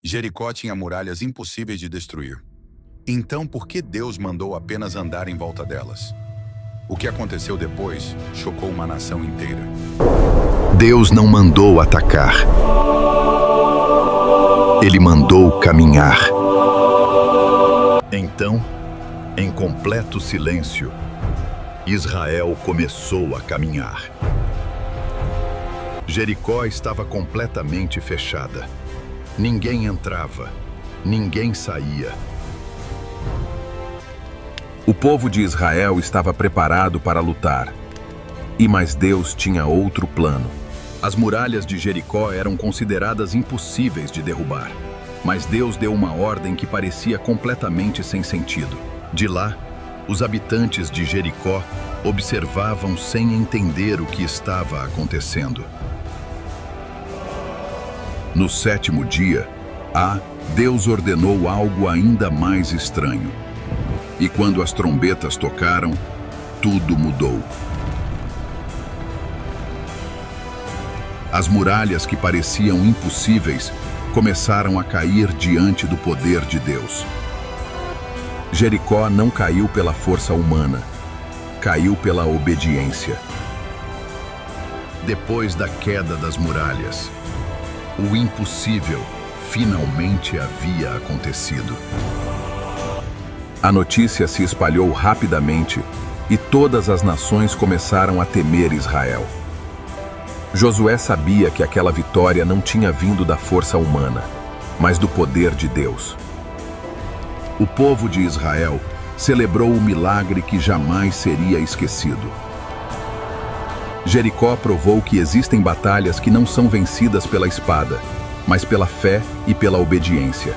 Jericó tinha muralhas impossíveis de destruir. Então, por que Deus mandou apenas andar em volta delas? O que aconteceu depois chocou uma nação inteira. Deus não mandou atacar. Ele mandou caminhar. Então, em completo silêncio, Israel começou a caminhar. Jericó estava completamente fechada. Ninguém entrava, ninguém saía. O povo de Israel estava preparado para lutar. Mas Deus tinha outro plano. As muralhas de Jericó eram consideradas impossíveis de derrubar. Mas Deus deu uma ordem que parecia completamente sem sentido. De lá, os habitantes de Jericó observavam sem entender o que estava acontecendo. No sétimo dia, Deus ordenou algo ainda mais estranho. E quando as trombetas tocaram, tudo mudou. As muralhas que pareciam impossíveis começaram a cair diante do poder de Deus. Jericó não caiu pela força humana, caiu pela obediência. Depois da queda das muralhas, o impossível finalmente havia acontecido. A notícia se espalhou rapidamente e todas as nações começaram a temer Israel. Josué sabia que aquela vitória não tinha vindo da força humana, mas do poder de Deus. O povo de Israel celebrou o milagre que jamais seria esquecido. Jericó provou que existem batalhas que não são vencidas pela espada, mas pela fé e pela obediência.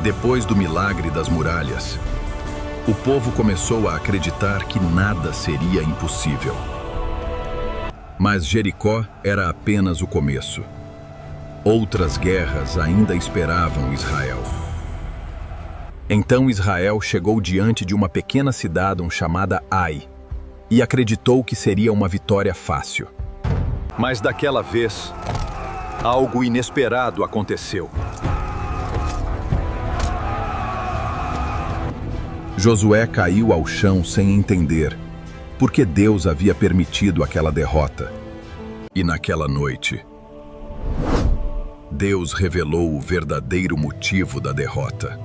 Depois do milagre das muralhas, o povo começou a acreditar que nada seria impossível. Mas Jericó era apenas o começo. Outras guerras ainda esperavam Israel. Então Israel chegou diante de uma pequena cidade chamada Ai e acreditou que seria uma vitória fácil. Mas daquela vez, algo inesperado aconteceu. Josué caiu ao chão sem entender porque Deus havia permitido aquela derrota. E naquela noite, Deus revelou o verdadeiro motivo da derrota.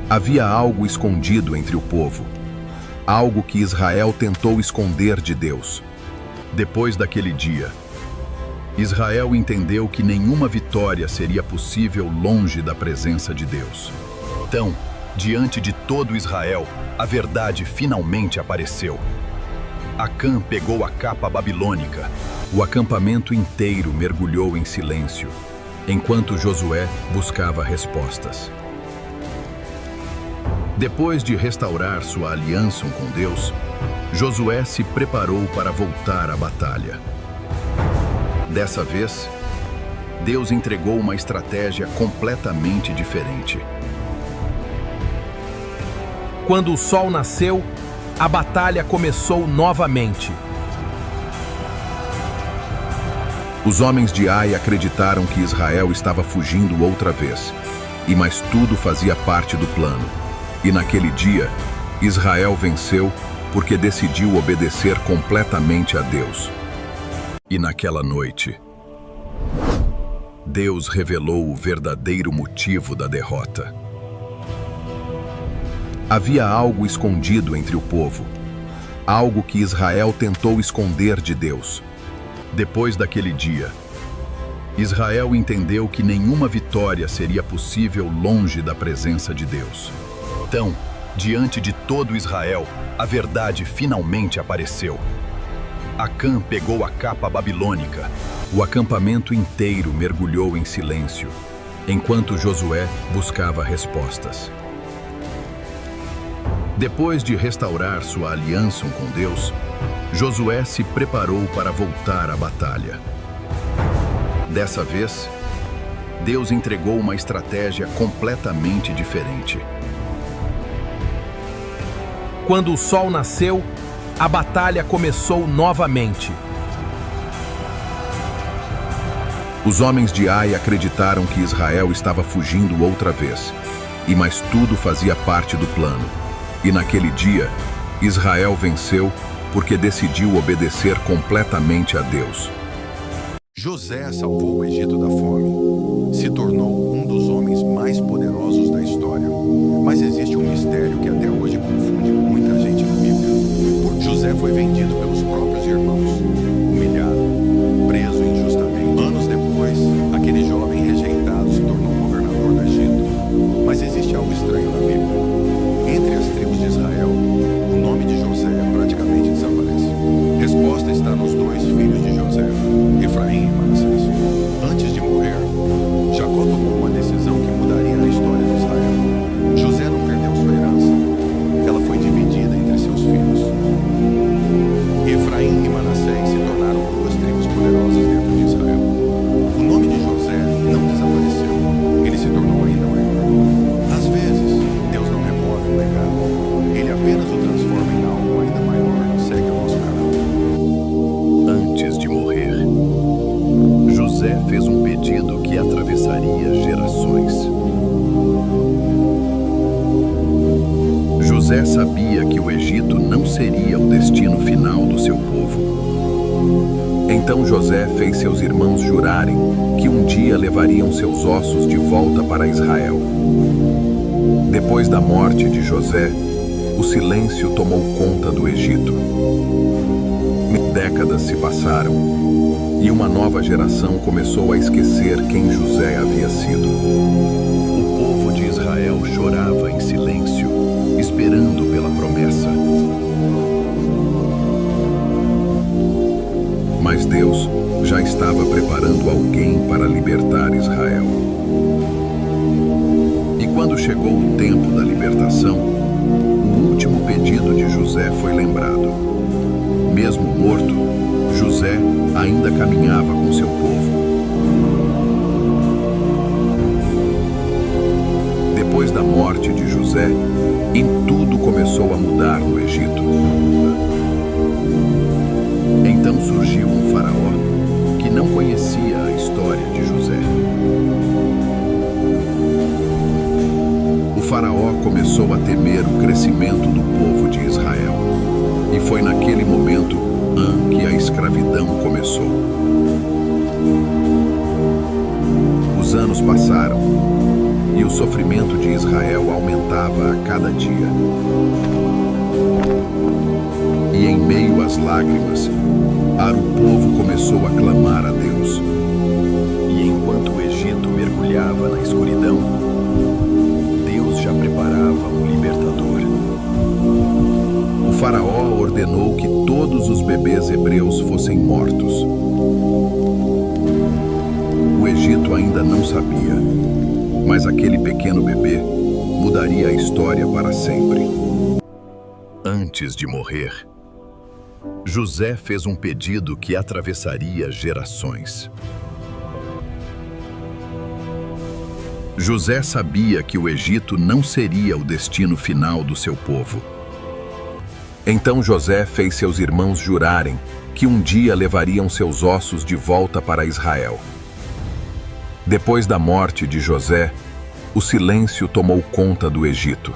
Havia algo escondido entre o povo, algo que Israel tentou esconder de Deus. Depois daquele dia, Israel entendeu que nenhuma vitória seria possível longe da presença de Deus. Então, diante de todo Israel, a verdade finalmente apareceu. Acã pegou a capa babilônica. O acampamento inteiro mergulhou em silêncio, enquanto Josué buscava respostas. Depois de restaurar sua aliança com Deus, Josué se preparou para voltar à batalha. Dessa vez, Deus entregou uma estratégia completamente diferente. Quando o sol nasceu, a batalha começou novamente. Os homens de Ai acreditaram que Israel estava fugindo outra vez, mas tudo fazia parte do plano. E naquele dia, Israel venceu porque decidiu obedecer completamente a Deus. E naquela noite, Deus revelou o verdadeiro motivo da derrota. Havia algo escondido entre o povo, algo que Israel tentou esconder de Deus. Depois daquele dia, Israel entendeu que nenhuma vitória seria possível longe da presença de Deus. Então, diante de todo Israel, a verdade finalmente apareceu. Acã pegou a capa babilônica. O acampamento inteiro mergulhou em silêncio, enquanto Josué buscava respostas. Depois de restaurar sua aliança com Deus, Josué se preparou para voltar à batalha. Dessa vez, Deus entregou uma estratégia completamente diferente. Quando o sol nasceu, a batalha começou novamente. Os homens de Ai acreditaram que Israel estava fugindo outra vez, mas tudo fazia parte do plano. E naquele dia, Israel venceu porque decidiu obedecer completamente a Deus. José salvou o Egito da fome. Se tornou um dos homens mais poderosos da história. Mas existe um mistério que até hoje confunde muita gente na Bíblia. José foi vendido pelos próprios irmãos, humilhado, preso injustamente. Anos depois, aquele jovem rejeitado se tornou governador do Egito. Mas existe algo estranho na Bíblia. Entre as tribos de Israel, o nome de José praticamente desaparece. A resposta está nos dois filhos de José, Efraim e Manassés. Antes de morrer, Jacó tomou uma decisão que mudaria a história de Israel. José não perdeu sua herança. Ela foi dividida entre seus filhos. Efraim e Manassés se tornaram duas tribos poderosas dentro de Israel. O nome de José não desapareceu. Ele se tornou ainda maior. Às vezes, Deus não remove um legado. Ele apenas o transforma em algo ainda maior. Segue o nosso canal. Antes de morrer, José fez um pedido que atravessaria gerações. José sabia que o Egito não seria o destino final do seu povo. Então José fez seus irmãos jurarem que um dia levariam seus ossos de volta para Israel. Depois da morte de José, o silêncio tomou conta do Egito. Décadas se passaram e uma nova geração começou a esquecer quem José havia sido. O povo de Israel chorava em silêncio, esperando pela promessa. Mas Deus já estava preparando alguém para libertar Israel. E quando chegou o tempo da libertação, o último pedido de José foi lembrado. Mesmo morto, José ainda caminhava com seu povo. Depois da morte de José, tudo começou a mudar no Egito. Então surgiu um faraó que não conhecia a história de José. O faraó começou a temer o crescimento do povo de Israel. E foi naquele momento que a escravidão começou. Os anos passaram e o sofrimento de Israel aumentava a cada dia. E em meio às lágrimas, o povo começou a clamar a Deus. E enquanto o Egito mergulhava na escuridão, Deus já preparava um libertador. O faraó ordenou que todos os bebês hebreus fossem mortos. O Egito ainda não sabia, mas aquele pequeno bebê mudaria a história para sempre. Antes de morrer, José fez um pedido que atravessaria gerações. José sabia que o Egito não seria o destino final do seu povo. Então José fez seus irmãos jurarem que um dia levariam seus ossos de volta para Israel. Depois da morte de José, o silêncio tomou conta do Egito.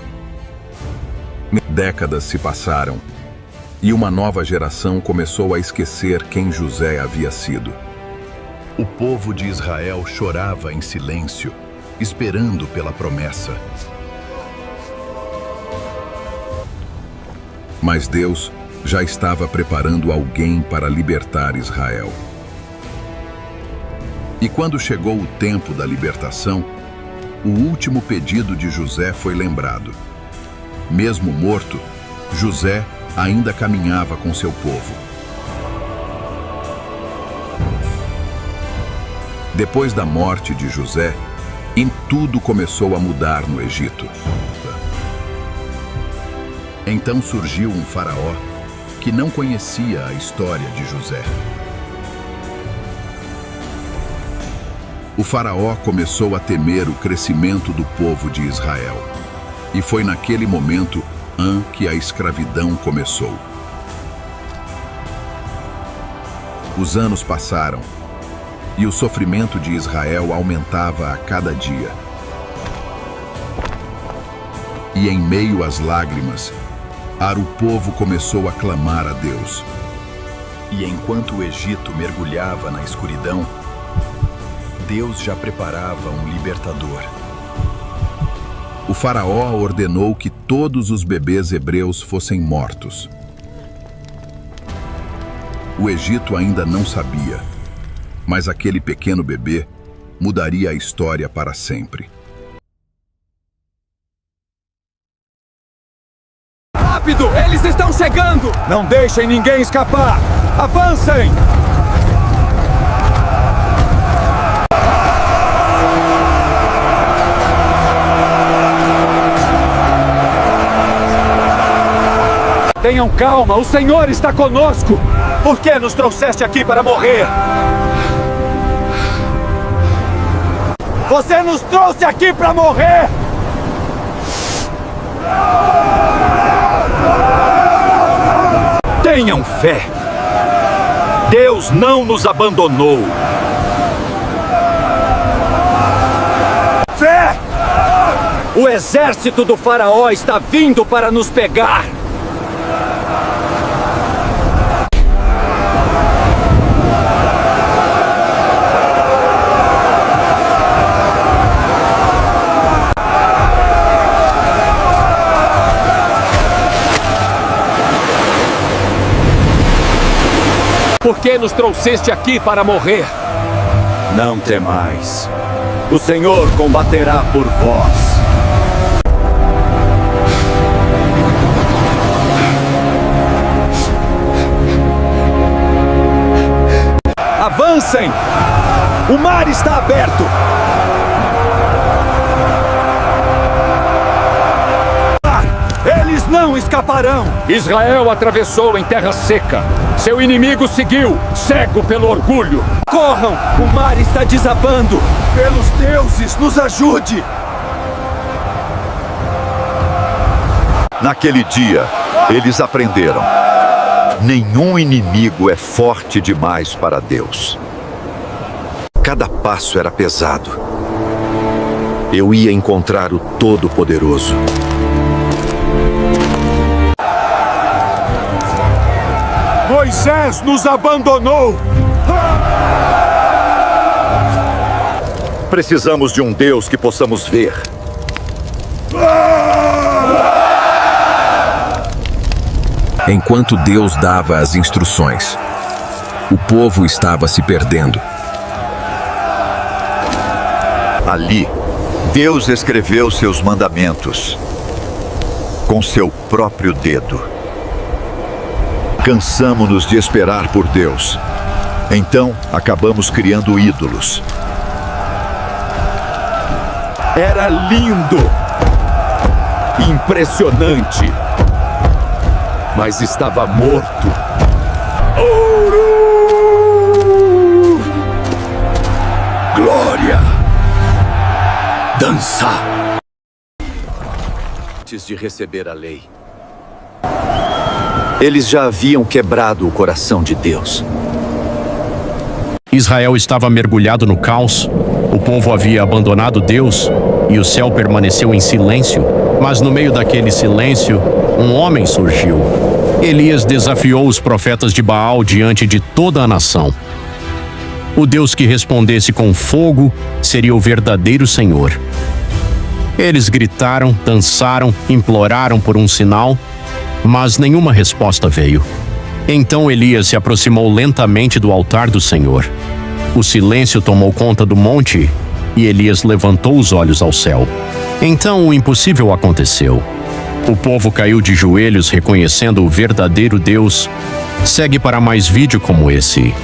Décadas se passaram e uma nova geração começou a esquecer quem José havia sido. O povo de Israel chorava em silêncio, esperando pela promessa. Mas Deus já estava preparando alguém para libertar Israel. E quando chegou o tempo da libertação, o último pedido de José foi lembrado. Mesmo morto, José ainda caminhava com seu povo. Depois da morte de José, tudo começou a mudar no Egito. Então surgiu um faraó que não conhecia a história de José. O faraó começou a temer o crescimento do povo de Israel. E foi naquele momento que a escravidão começou. Os anos passaram e o sofrimento de Israel aumentava a cada dia. E em meio às lágrimas, o povo começou a clamar a Deus. E enquanto o Egito mergulhava na escuridão, Deus já preparava um libertador. O faraó ordenou que todos os bebês hebreus fossem mortos. O Egito ainda não sabia, mas aquele pequeno bebê mudaria a história para sempre. Rápido! Eles estão chegando! Não deixem ninguém escapar! Avancem! Tenham calma, o Senhor está conosco! Por que nos trouxeste aqui para morrer? Você nos trouxe aqui para morrer! Tenham fé! Deus não nos abandonou! Fé! O exército do faraó está vindo para nos pegar! Por que nos trouxeste aqui para morrer? Não temais. O Senhor combaterá por vós. Avancem! O mar está aberto! Eles não escaparão! Israel atravessou em terra seca. Seu inimigo seguiu, cego pelo orgulho. Corram! O mar está desabando! Pelos deuses, nos ajude! Naquele dia, eles aprenderam: nenhum inimigo é forte demais para Deus. Cada passo era pesado. Eu ia encontrar o Todo-Poderoso. Moisés nos abandonou! Precisamos de um Deus que possamos ver. Enquanto Deus dava as instruções, o povo estava se perdendo. Ali, Deus escreveu seus mandamentos com seu próprio dedo. Cansamo-nos de esperar por Deus. Então, acabamos criando ídolos. Era lindo! Impressionante! Mas estava morto. Ouro! Glória! Dança! Antes de receber a lei, eles já haviam quebrado o coração de Deus. Israel estava mergulhado no caos, o povo havia abandonado Deus e o céu permaneceu em silêncio. Mas no meio daquele silêncio, um homem surgiu. Elias desafiou os profetas de Baal diante de toda a nação. O Deus que respondesse com fogo seria o verdadeiro Senhor. Eles gritaram, dançaram, imploraram por um sinal, mas nenhuma resposta veio. Então Elias se aproximou lentamente do altar do Senhor. O silêncio tomou conta do monte e Elias levantou os olhos ao céu. Então o impossível aconteceu. O povo caiu de joelhos reconhecendo o verdadeiro Deus. Segue para mais vídeo como esse.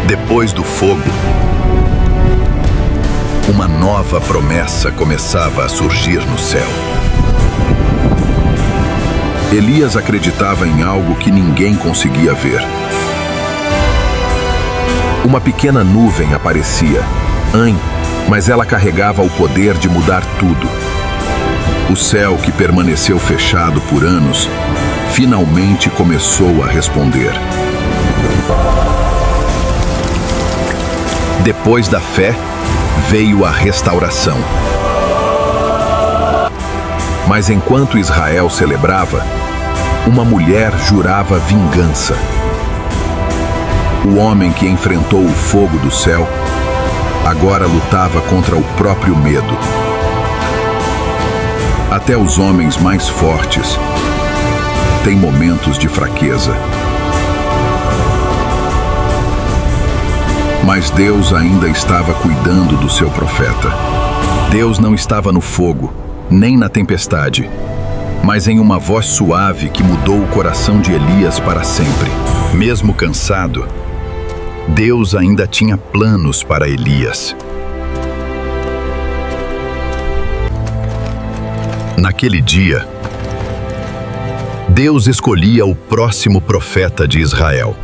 Depois do fogo, uma nova promessa começava a surgir no céu. Elias acreditava em algo que ninguém conseguia ver. Uma pequena nuvem aparecia, mas ela carregava o poder de mudar tudo. O céu, que permaneceu fechado por anos, finalmente começou a responder. Depois da fé, veio a restauração. Mas enquanto Israel celebrava, uma mulher jurava vingança. O homem que enfrentou o fogo do céu agora lutava contra o próprio medo. Até os homens mais fortes têm momentos de fraqueza. Mas Deus ainda estava cuidando do seu profeta. Deus não estava no fogo, nem na tempestade, mas em uma voz suave que mudou o coração de Elias para sempre. Mesmo cansado, Deus ainda tinha planos para Elias. Naquele dia, Deus escolhia o próximo profeta de Israel.